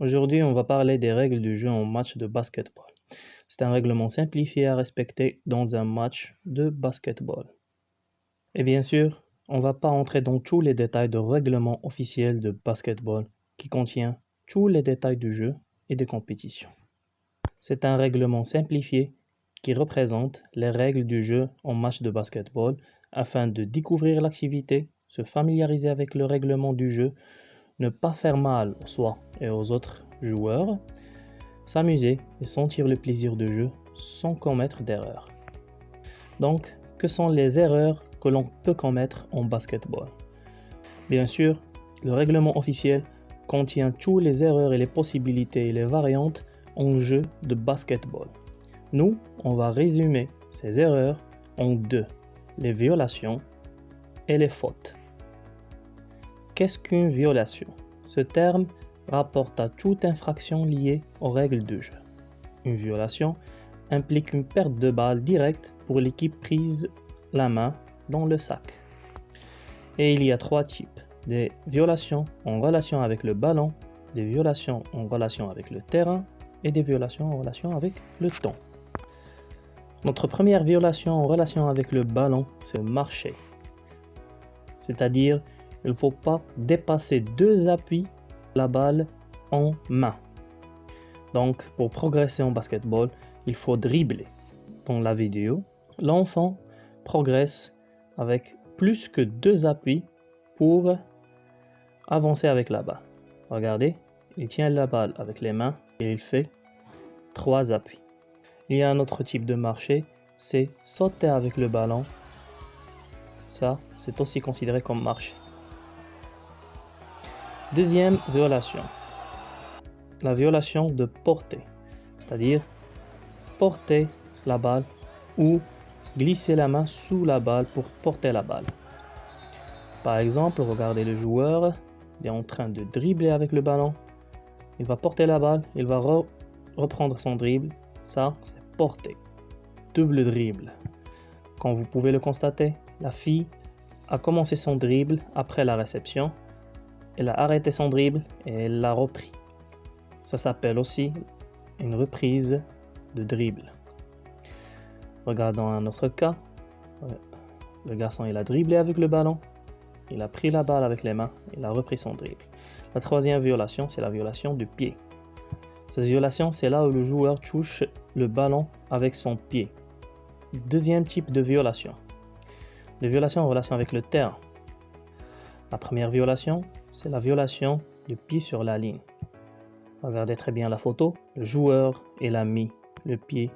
Aujourd'hui, on va parler des règles du jeu en match de basketball. C'est un règlement simplifié à respecter dans un match de basketball. Et bien sûr, on ne va pas entrer dans tous les détails du règlement officiel de basketball qui contient tous les détails du jeu et des compétitions. C'est un règlement simplifié qui représente les règles du jeu en match de basketball afin de découvrir l'activité, se familiariser avec le règlement du jeu, ne pas faire mal aux soi et aux autres joueurs, s'amuser et sentir le plaisir du jeu sans commettre d'erreurs. Donc, que sont les erreurs que l'on peut commettre en basketball? Bien sûr, le règlement officiel contient toutes les erreurs et les possibilités et les variantes en jeu de basketball. Nous, on va résumer ces erreurs en deux, les violations et les fautes. Qu'est-ce qu'une violation? Ce terme rapporte à toute infraction liée aux règles du jeu. Une violation implique une perte de balle directe pour l'équipe prise la main dans le sac. Et il y a trois types, des violations en relation avec le ballon, des violations en relation avec le terrain et des violations en relation avec le temps. Notre première violation en relation avec le ballon, c'est marcher. C'est-à-dire, il ne faut pas dépasser deux appuis la balle en main. Donc, pour progresser en basketball, il faut dribbler. Dans la vidéo, l'enfant progresse avec plus que deux appuis pour avancer avec la balle. Regardez, il tient la balle avec les mains et il fait 3 appuis. Il y a un autre type de marcher, c'est sauter avec le ballon. Ça, c'est aussi considéré comme marcher. Deuxième violation, la violation de portée, c'est-à-dire porter la balle ou glisser la main sous la balle pour porter la balle. Par exemple, regardez le joueur, il est en train de dribbler avec le ballon, il va porter la balle, il va reprendre son dribble, ça c'est porter, double dribble. Comme vous pouvez le constater, la fille a commencé son dribble après la réception, elle a arrêté son dribble et elle l'a repris. Ça s'appelle aussi une reprise de dribble. Regardons un autre cas. Le garçon il a dribblé avec le ballon, il a pris la balle avec les mains, il a repris son dribble. La troisième violation, c'est la violation du pied. Cette violation, c'est là où le joueur touche le ballon avec son pied. Deuxième type de violation, les violations en relation avec le terrain. La première violation, c'est la violation du pied sur la ligne. Regardez très bien la photo, le joueur il a mis le pied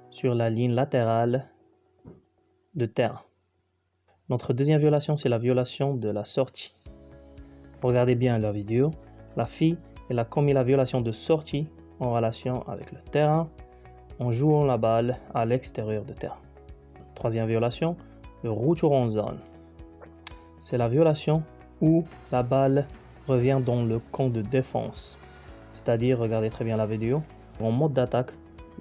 sur la ligne latérale de terrain. Notre deuxième violation, c'est la violation de la sortie. Regardez bien la vidéo, la fille elle a commis la violation de sortie en relation avec le terrain en jouant la balle à l'extérieur du terrain. Troisième violation, le retour en zone. C'est la violation où la balle revient dans le camp de défense. C'est-à-dire, regardez très bien la vidéo, en mode d'attaque,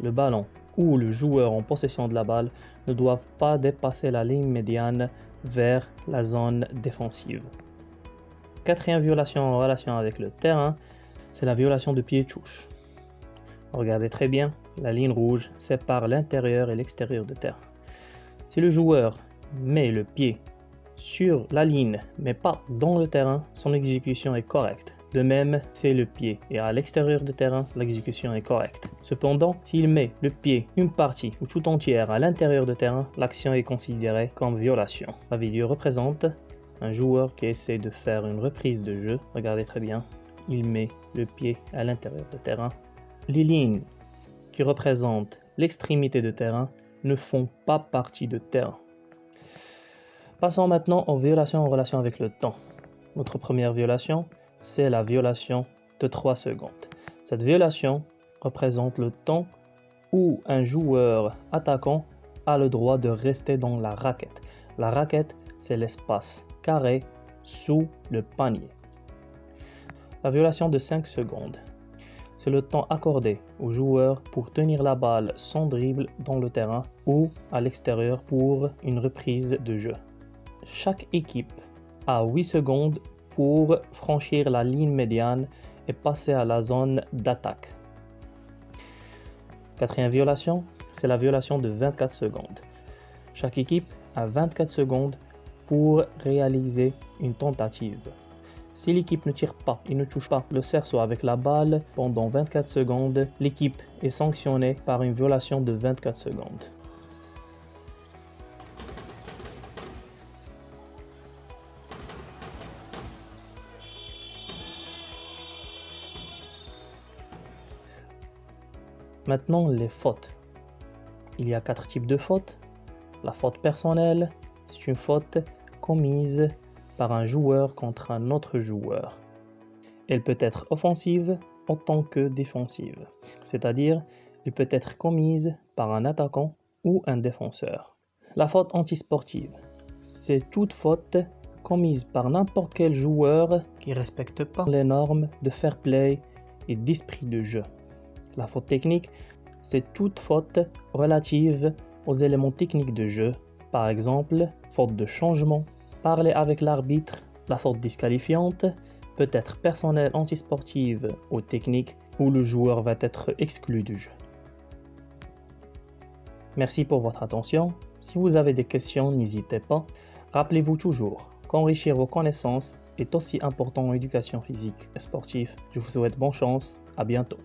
le ballon ou le joueur en possession de la balle ne doivent pas dépasser la ligne médiane vers la zone défensive. Quatrième violation en relation avec le terrain, c'est la violation de pied-touche. Regardez très bien, la ligne rouge sépare l'intérieur et l'extérieur du terrain. Si le joueur met le pied sur la ligne mais pas dans le terrain, son exécution est correcte. De même, si le pied est à l'extérieur du terrain, l'exécution est correcte. Cependant, s'il met le pied une partie ou tout entière à l'intérieur du terrain, l'action est considérée comme violation. La vidéo représente un joueur qui essaie de faire une reprise de jeu. Regardez très bien, il met le pied à l'intérieur du terrain. Les lignes qui représentent l'extrémité du terrain ne font pas partie du terrain. Passons maintenant aux violations en relation avec le temps. Notre première violation, c'est la violation de 3 secondes. Cette violation représente le temps où un joueur attaquant a le droit de rester dans la raquette. La raquette, c'est l'espace carré sous le panier. La violation de 5 secondes, c'est le temps accordé au joueur pour tenir la balle sans dribble dans le terrain ou à l'extérieur pour une reprise de jeu. Chaque équipe a 8 secondes pour franchir la ligne médiane et passer à la zone d'attaque. Quatrième violation, c'est la violation de 24 secondes. Chaque équipe a 24 secondes pour réaliser une tentative. Si l'équipe ne tire pas et ne touche pas le cerceau avec la balle pendant 24 secondes, l'équipe est sanctionnée par une violation de 24 secondes. Maintenant, les fautes. Il y a 4 types de fautes. La faute personnelle, c'est une faute commise par un joueur contre un autre joueur. Elle peut être offensive autant que défensive, c'est-à-dire elle peut être commise par un attaquant ou un défenseur. La faute antisportive, c'est toute faute commise par n'importe quel joueur qui ne respecte pas les normes de fair play et d'esprit de jeu. La faute technique, c'est toute faute relative aux éléments techniques de jeu, par exemple, faute de changement, parler avec l'arbitre. La faute disqualifiante peut être personnelle, antisportive ou technique, où le joueur va être exclu du jeu. Merci pour votre attention. Si vous avez des questions, n'hésitez pas. Rappelez-vous toujours qu'enrichir vos connaissances est aussi important en éducation physique et sportive. Je vous souhaite bonne chance. À bientôt.